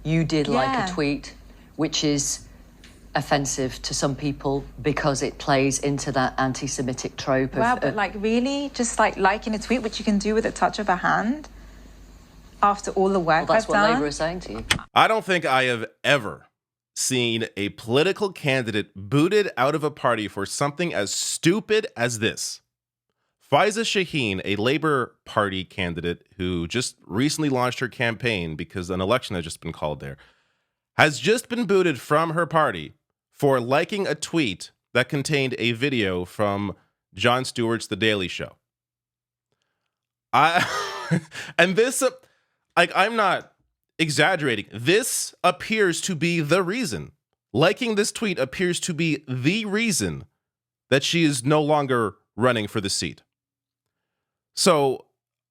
you did like a tweet, which is offensive to some people because it plays into that anti-Semitic trope. Wow, but like really? Just like liking a tweet, which you can do with a touch of a hand after all the work I've done? That's what Labour is saying to you. I don't think I have ever seen a political candidate booted out of a party for something as stupid as this. Faiza Shaheen, a Labour Party candidate who just recently launched her campaign because an election has just been called there, has just been booted from her party for liking a tweet that contained a video from Jon Stewart's The Daily Show. And this, I'm not exaggerating. This appears to be the reason. Liking this tweet appears to be the reason that she is no longer running for the seat. So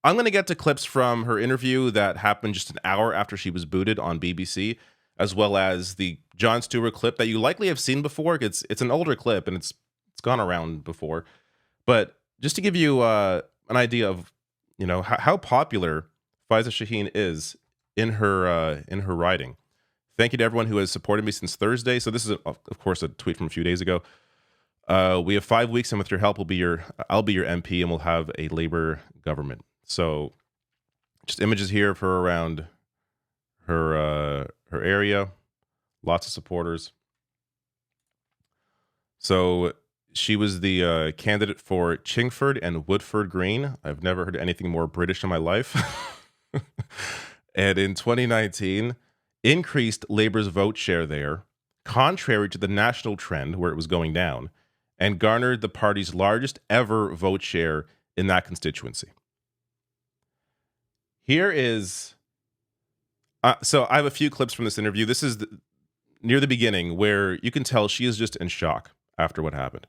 I'm going to get to clips from her interview that happened just an hour after she was booted on BBC, as well as the Jon Stewart clip that you likely have seen before. It's an older clip and it's gone around before. But just to give you an idea of, how popular Faiza Shaheen is in her riding. Thank you to everyone who has supported me since Thursday. So this is, of course, a tweet from a few days ago. We have 5 weeks, and with your help, I'll be your MP, and we'll have a Labour government. So, just images here of her around her area, lots of supporters. So she was the candidate for Chingford and Woodford Green. I've never heard anything more British in my life. And in 2019, increased Labour's vote share there, contrary to the national trend where it was going down, and garnered the party's largest ever vote share in that constituency. Here is... so I have a few clips from this interview. This is near the beginning where you can tell she is just in shock after what happened.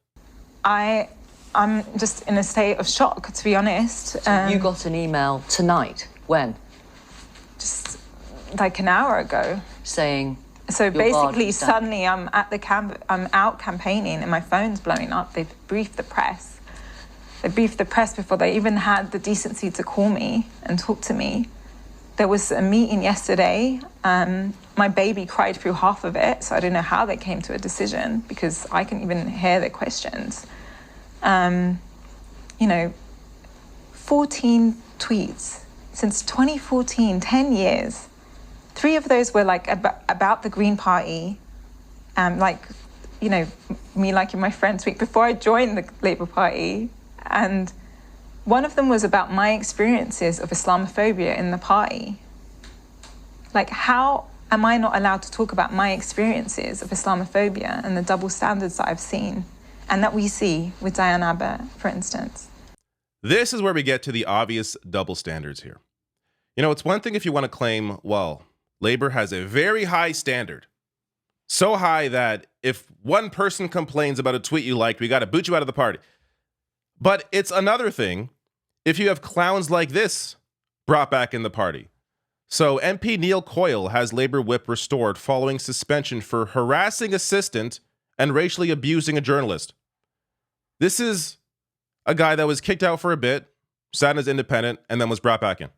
I'm just in a state of shock, to be honest. So you got an email tonight. When? Just like an hour ago. Saying... So basically, suddenly I'm at I'm out campaigning and my phone's blowing up. They've briefed the press. They briefed the press before they even had the decency to call me and talk to me. There was a meeting yesterday. My baby cried through half of it, so I don't know how they came to a decision because I couldn't even hear their questions. 14 tweets since 2014, 10 years. 3 of those were like about the Green Party, me liking my friend tweet before I joined the Labour Party. And one of them was about my experiences of Islamophobia in the party. Like, how am I not allowed to talk about my experiences of Islamophobia and the double standards that I've seen and that we see with Diane Abbott, for instance? This is where we get to the obvious double standards here. It's one thing if you want to claim, well, Labour has a very high standard. So high that if one person complains about a tweet you liked, we got to boot you out of the party. But it's another thing if you have clowns like this brought back in the party. So MP Neil Coyle has Labour whip restored following suspension for harassing assistant and racially abusing a journalist. This is a guy that was kicked out for a bit, sat as independent, and then was brought back in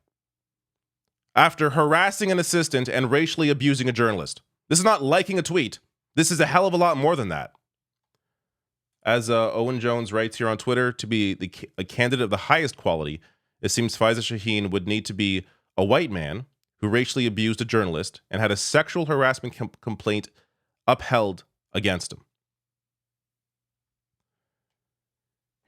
after harassing an assistant and racially abusing a journalist. This is not liking a tweet. This is a hell of a lot more than that. As Owen Jones writes here on Twitter, to be a candidate of the highest quality, it seems Faiza Shaheen would need to be a white man who racially abused a journalist and had a sexual harassment complaint upheld against him.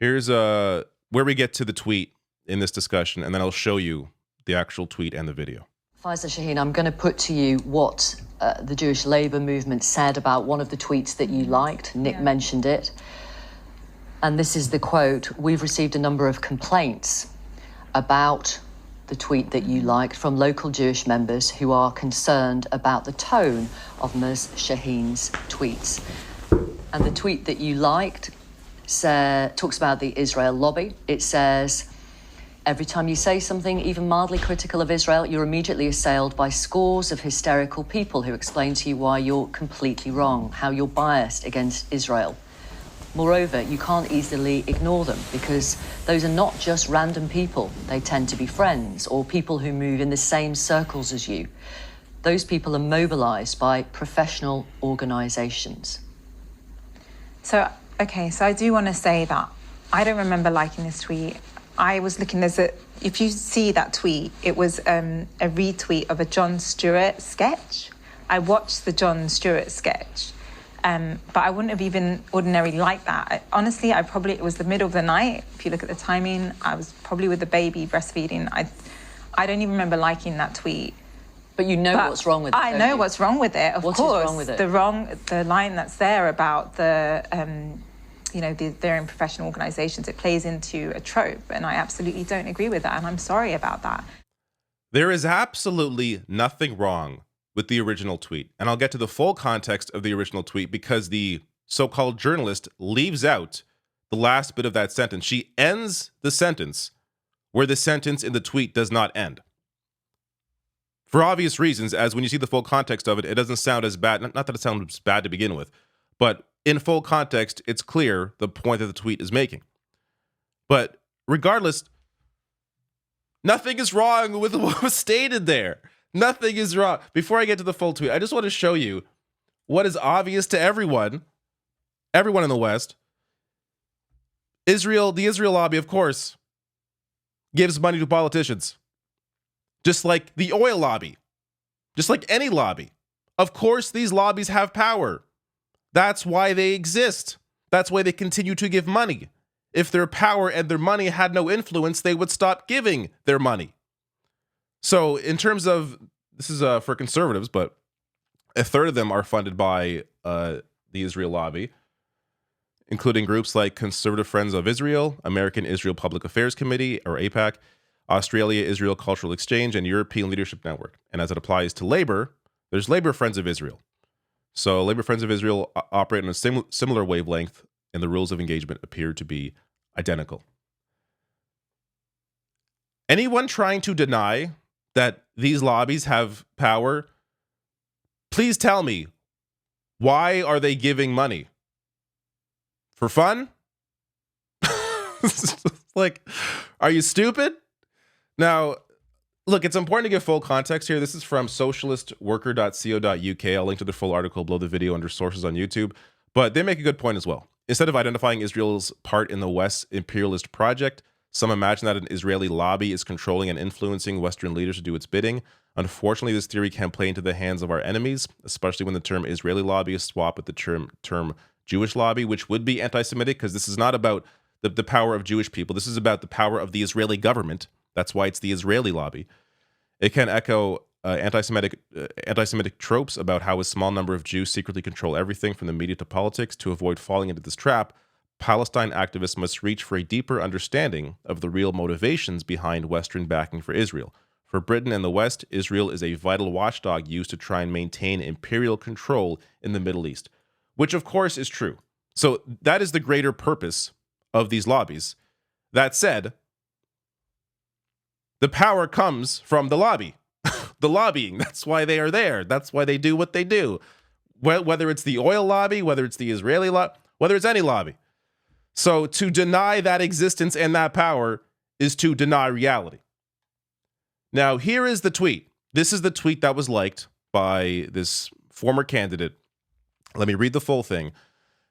Here's where we get to the tweet in this discussion, and then I'll show you the actual tweet and the video. Faiza Shaheen, I'm going to put to you what the Jewish Labour movement said about one of the tweets that you liked. Nick mentioned it. And this is the quote: "We've received a number of complaints about the tweet that you liked from local Jewish members who are concerned about the tone of Ms. Shaheen's tweets." And the tweet that you liked talks about the Israel lobby. It says, "Every time you say something even mildly critical of Israel, you're immediately assailed by scores of hysterical people who explain to you why you're completely wrong, how you're biased against Israel. Moreover, you can't easily ignore them because those are not just random people. They tend to be friends or people who move in the same circles as you. Those people are mobilized by professional organizations. So I do want to say that I don't remember liking this tweet. I was looking, if you see that tweet, it was a retweet of a Jon Stewart sketch. I watched the Jon Stewart sketch, but I wouldn't have even ordinarily liked that. Honestly, it was the middle of the night. If you look at the timing, I was probably with the baby breastfeeding. I don't even remember liking that tweet. But you know what's wrong with it. I know what's wrong with it, of course. What is wrong with it? The line that's there about they're in professional organizations, it plays into a trope, and I absolutely don't agree with that, and I'm sorry about that. There is absolutely nothing wrong with the original tweet, and I'll get to the full context of the original tweet because the so-called journalist leaves out the last bit of that sentence. She ends the sentence where the sentence in the tweet does not end. For obvious reasons, as when you see the full context of it, it doesn't sound as bad. Not that it sounds bad to begin with, but in full context, it's clear the point that the tweet is making. But regardless, nothing is wrong with what was stated there. Nothing is wrong. Before I get to the full tweet, I just want to show you what is obvious to everyone in the West. The Israel lobby, of course, gives money to politicians. Just like the oil lobby, just like any lobby. Of course, these lobbies have power. That's why they exist. That's why they continue to give money. If their power and their money had no influence, they would stop giving their money. So in terms of, this is for conservatives, but a third of them are funded by the Israel lobby, including groups like Conservative Friends of Israel, American Israel Public Affairs Committee, or AIPAC, Australia-Israel Cultural Exchange, and European Leadership Network. And as it applies to labor, there's Labor Friends of Israel. So Labor Friends of Israel operate on a similar wavelength, and the rules of engagement appear to be identical. Anyone trying to deny that these lobbies have power, please tell me, why are they giving money? For fun? Like, are you stupid? Now, look, it's important to give full context here. This is from socialistworker.co.uk. I'll link to the full article below the video under sources on YouTube. But they make a good point as well. Instead of identifying Israel's part in the West's imperialist project, some imagine that an Israeli lobby is controlling and influencing Western leaders to do its bidding. Unfortunately, this theory can play into the hands of our enemies, especially when the term Israeli lobby is swapped with the term Jewish lobby, which would be anti-Semitic, because this is not about the power of Jewish people. This is about the power of the Israeli government. That's why it's the Israeli lobby. It can echo anti-Semitic tropes about how a small number of Jews secretly control everything from the media to politics. To avoid falling into this trap, Palestine activists must reach for a deeper understanding of the real motivations behind Western backing for Israel. For Britain and the West, Israel is a vital watchdog used to try and maintain imperial control in the Middle East, which of course is true. So that is the greater purpose of these lobbies. That said, the power comes from the lobby, the lobbying. That's why they are there. That's why they do what they do. Whether it's the oil lobby, whether it's the Israeli lobby, whether it's any lobby. So to deny that existence and that power is to deny reality. Now, here is the tweet. This is the tweet that was liked by this former candidate. Let me read the full thing.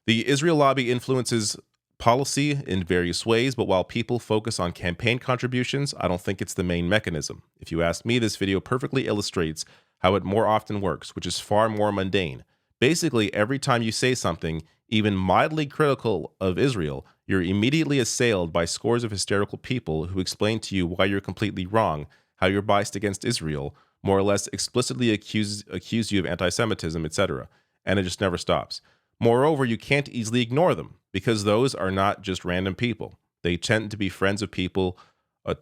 The Israel lobby influences policy in various ways, but while people focus on campaign contributions, I don't think it's the main mechanism. If you ask me, this video perfectly illustrates how it more often works, which is far more mundane. Basically, every time you say something, even mildly critical of Israel, you're immediately assailed by scores of hysterical people who explain to you why you're completely wrong, how you're biased against Israel, more or less explicitly accuse you of anti-Semitism, etc. And it just never stops. Moreover, you can't easily ignore them, because those are not just random people. They tend to be friends of people, or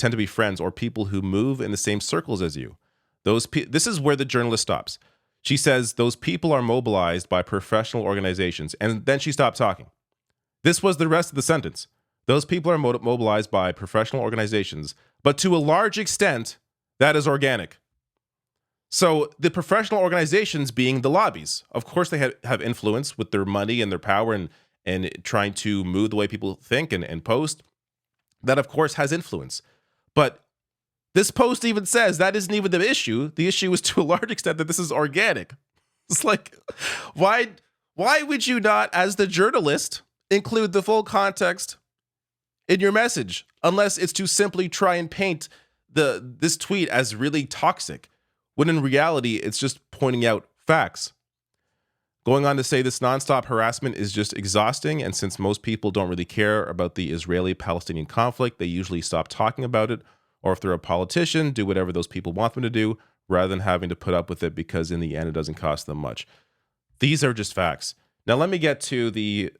people who move in the same circles as you. This is where the journalist stops. She says those people are mobilized by professional organizations, and then she stopped talking. This was the rest of the sentence. Those people are mobilized by professional organizations, but to a large extent, that is organic. So the professional organizations being the lobbies, of course they have influence with their money and their power and trying to move the way people think and post. That, of course, has influence. But This post even says that isn't even the issue. The issue is to a large extent that this is organic. It's like, why would you not, as the journalist, include the full context in your message, unless it's to simply try and paint this tweet as really toxic, when in reality, it's just pointing out facts. Going on to say this nonstop harassment is just exhausting, and since most people don't really care about the Israeli-Palestinian conflict, they usually stop talking about it, or if they're a politician, do whatever those people want them to do, rather than having to put up with it because in the end, it doesn't cost them much. These are just facts. Now, let me get to the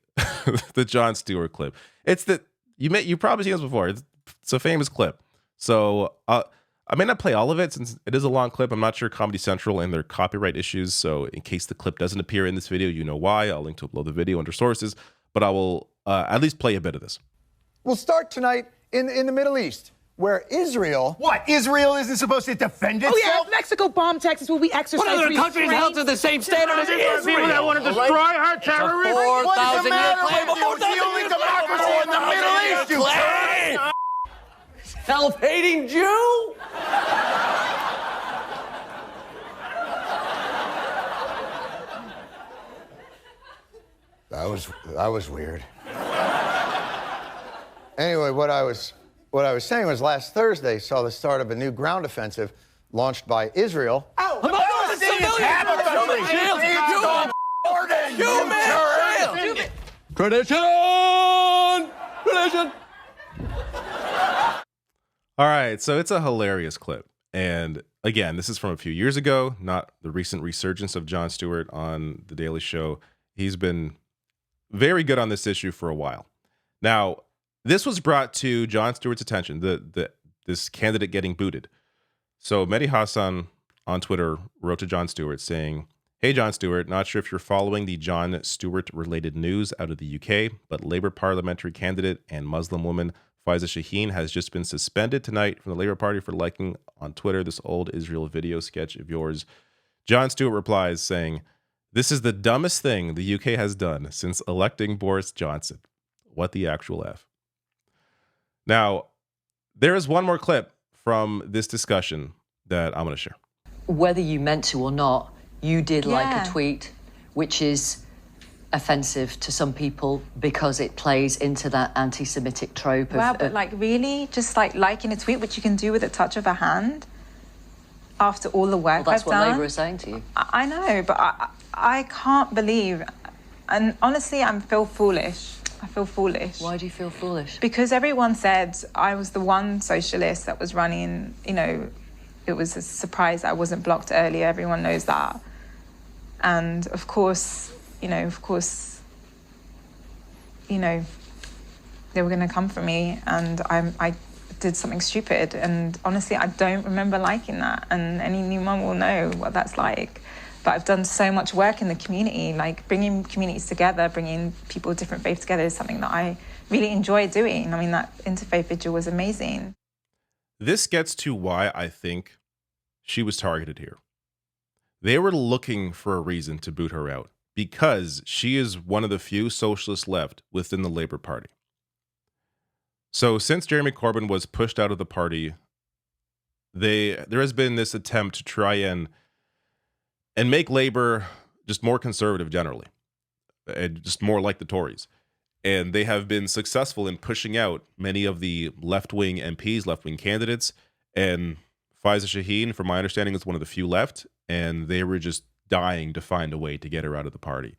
the Jon Stewart clip. It's that you probably seen this before. It's a famous clip. So I may not play all of it since it is a long clip. I'm not sure Comedy Central and their copyright issues. So in case the clip doesn't appear in this video, you know why. I'll link to below the video under sources, but I will at least play a bit of this. We'll start tonight in the Middle East, where Israel... What? Israel isn't supposed to defend itself? Oh, yeah, if Mexico bombed Texas, will we exercise What other countries held to the same standard as Israel? People that want to destroy her terrorists? What is the matter with you? It's the only democracy in the Middle East, you turd! Self-hating Jew? That was weird. Anyway, what I was saying was last Thursday saw the start of a new ground offensive launched by Israel. Oh, Tradition! All right, so it's a hilarious clip. And again, this is from a few years ago, not the recent resurgence of Jon Stewart on The Daily Show. He's been very good on this issue for a while. Now, this was brought to Jon Stewart's attention, this candidate getting booted. So Mehdi Hassan on Twitter wrote to Jon Stewart saying, "Hey, Jon Stewart, not sure if you're following the Jon Stewart-related news out of the UK, but Labour parliamentary candidate and Muslim woman Faiza Shaheen has just been suspended tonight from the Labour Party for liking on Twitter this old Israel video sketch of yours." Jon Stewart replies saying, "This is the dumbest thing the UK has done since electing Boris Johnson. What the actual F?" Now, there is one more clip from this discussion that I'm going to share. Whether you meant to or not, you did like Yeah. a tweet which is offensive to some people because it plays into that anti-Semitic trope of... Wow, but like really? Just like liking a tweet, which you can do with a touch of a hand after all the work Well, that's I've what done? Labour is saying to you. I know, but I can't believe, and honestly, I feel foolish. I feel foolish. Why do you feel foolish? Because everyone said I was the one socialist that was running, you know, it was a surprise I wasn't blocked earlier. Everyone knows that. And of course, they were going to come for me, and I did something stupid. And honestly, I don't remember liking that. And any new mum will know what that's like. But I've done so much work in the community, like bringing communities together, bringing people of different faiths together is something that I really enjoy doing. I mean, that interfaith vigil was amazing. This gets to why I think she was targeted here. They were looking for a reason to boot her out because she is one of the few socialists left within the Labour Party. So since Jeremy Corbyn was pushed out of the party, there has been this attempt to try and make Labour just more conservative generally, and just more like the Tories. And they have been successful in pushing out many of the left-wing MPs, left-wing candidates. And Faiza Shaheen, from my understanding, is one of the few left. And they were just dying to find a way to get her out of the party.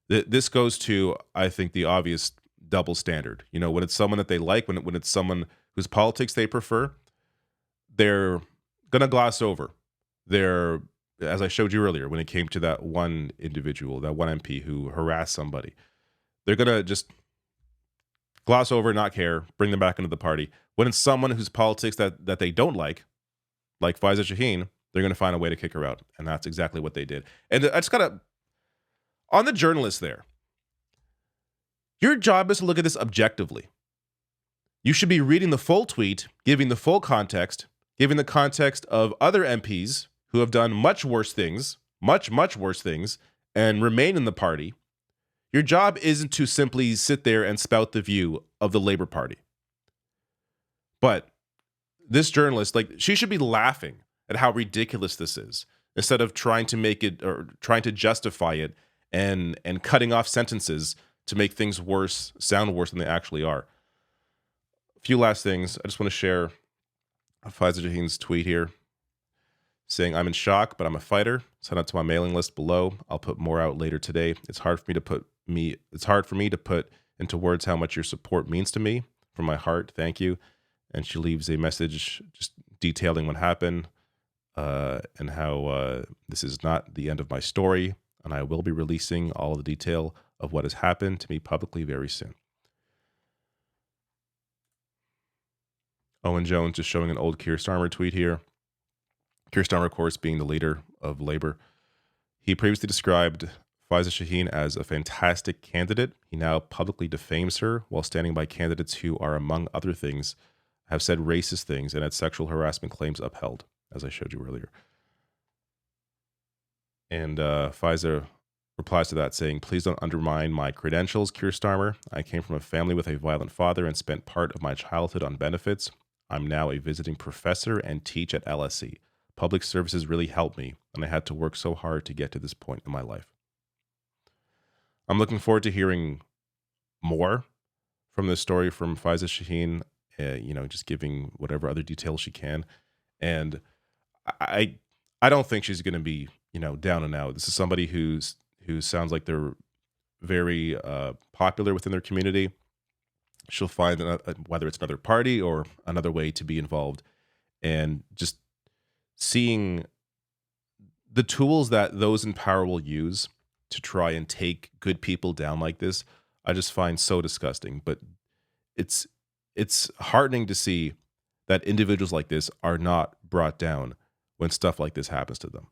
This goes to, I think, the obvious double standard. You know, when it's someone that they like, when it's someone whose politics they prefer, they're going to gloss over their... As I showed you earlier, when it came to that one individual, that one MP who harassed somebody, they're going to just gloss over, not care, bring them back into the party. When it's someone whose politics that they don't like Faiza Shaheen, they're going to find a way to kick her out. And that's exactly what they did. And I just got to, on the journalist there, your job is to look at this objectively. You should be reading the full tweet, giving the full context, giving the context of other MPs who have done much worse things, much worse things, and remain in the party. Your job isn't to simply sit there and spout the view of the Labour Party. But this journalist, like, she should be laughing at how ridiculous this is instead of trying to make it or trying to justify it and cutting off sentences to make things worse, sound worse than they actually are. A few last things. I just want to share Faiza Shaheen's tweet here saying, "I'm in shock, but I'm a fighter. Sign up to my mailing list below. I'll put more out later today. It's hard for me to put into words how much your support means to me. From my heart, thank you." And she leaves a message just detailing what happened and how this is not the end of my story, and I will be releasing all the detail of what has happened to me publicly very soon. Owen Jones just showing an old Keir Starmer tweet here. Keir Starmer, of course, being the leader of Labour. He previously described Faiza Shaheen as a fantastic candidate. He now publicly defames her while standing by candidates who are, among other things, have said racist things and had sexual harassment claims upheld, as I showed you earlier. And Faiza replies to that saying, "Please don't undermine my credentials, Keir Starmer. I came from a family with a violent father and spent part of my childhood on benefits. I'm now a visiting professor and teach at LSE. Public services really helped me, and I had to work so hard to get to this point in my life." I'm looking forward to hearing more from this story from Faiza Shaheen, just giving whatever other details she can. And I don't think she's going to be, down and out. This is somebody who sounds like they're very popular within their community. She'll find whether it's another party or another way to be involved. And just seeing the tools that those in power will use to try and take good people down like this, I just find so disgusting. But it's heartening to see that individuals like this are not brought down when stuff like this happens to them.